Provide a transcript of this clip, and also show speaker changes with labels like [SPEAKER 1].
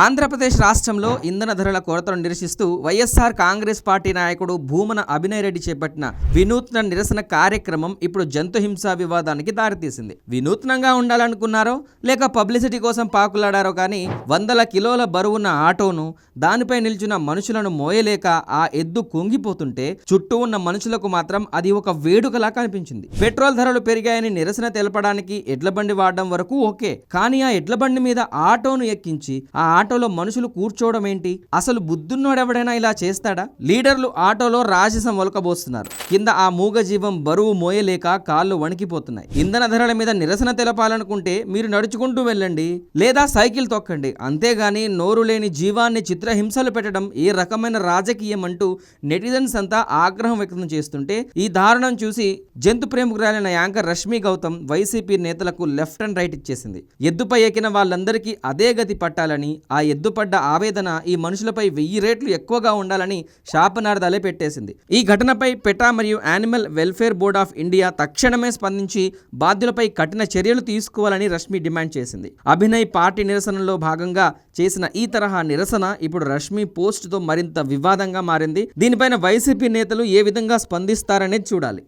[SPEAKER 1] ఆంధ్రప్రదేశ్ రాష్ట్రంలో ఇంధన ధరల కొరతను నిరసిస్తూ వైఎస్ఆర్ కాంగ్రెస్ పార్టీ నాయకుడు భూమన అభినయ్ రెడ్డి చేపట్టిన వినూత్న నిరసన కార్యక్రమం ఇప్పుడు జంతు హింసా వివాదానికి దారితీసింది. వినూత్నంగా ఉండాలనుకున్నారో లేక పబ్లిసిటీ కోసం పాకులాడారో కానీ వందల కిలోల బరువున్న ఆటోను దానిపై నిల్చున్న మనుషులను మోయలేక ఆ ఎద్దు కుంగిపోతుంటే చుట్టూ ఉన్న మనుషులకు మాత్రం అది ఒక వేడుకలా కనిపించింది. పెట్రోల్ ధరలు పెరిగాయని నిరసన తెలపడానికి ఎడ్ల బండి వాడడం వరకు ఓకే, కానీ ఆ ఎడ్ల బండి మీద ఆటోను ఎక్కించి ఆ ఆటోలో మనుషులు కూర్చోవడం ఏంటి? అసలు బుద్ధున్నోడెవడైనా ఇలా చేస్తాడా? లీడర్లు ఆటోలో రాజసం ఒలకబోస్తున్నారు. కింద ఆ మూగ జీవం బరువు మోయలేక కాళ్ళు వణికిపోతున్నాయి. ఇంధన ధరల మీద నిరసన తెలపాలనుకుంటే మీరు నడుచుకుంటూ వెళ్ళండి లేదా సైకిల్ తొక్కండి, అంతేగాని నోరు లేని జీవాన్ని చిత్రహింసలు పెట్టడం ఏ రకమైన రాజకీయం అంటూ నెటిజన్స్ అంతా ఆగ్రహం వ్యక్తం చేస్తుంటే ఈ దారుణం చూసి జంతు ప్రేమికురాలైన యాంకర్ రష్మి గౌతమ్ వైసీపీ నేతలకు లెఫ్ట్ అండ్ రైట్ ఇచ్చేసింది. ఎద్దుపై ఎక్కిన వాళ్ళందరికీ అదే గతి పట్టాలని, ఆ ఎద్దుపడ్డ ఆవేదన ఈ మనుషులపై 1000 రెట్లు ఎక్కువగా ఉండాలని శాపనార్థాలే పెట్టేసింది. ఈ ఘటనపై పెటా మరియు animal welfare board of India తక్షణమే స్పందించి బాధ్యులపై కఠిన చర్యలు తీసుకోవాలని రష్మి డిమాండ్ చేసింది. అభినయ్ పార్టీ నిరసనలో భాగంగా చేసిన ఈ తరహా నిరసన ఇప్పుడు రష్మి పోస్టుతో మరింత వివాదంగా మారింది. దీనిపైన వైసీపీ నేతలు ఏ విధంగా స్పందిస్తారనేది చూడాలి.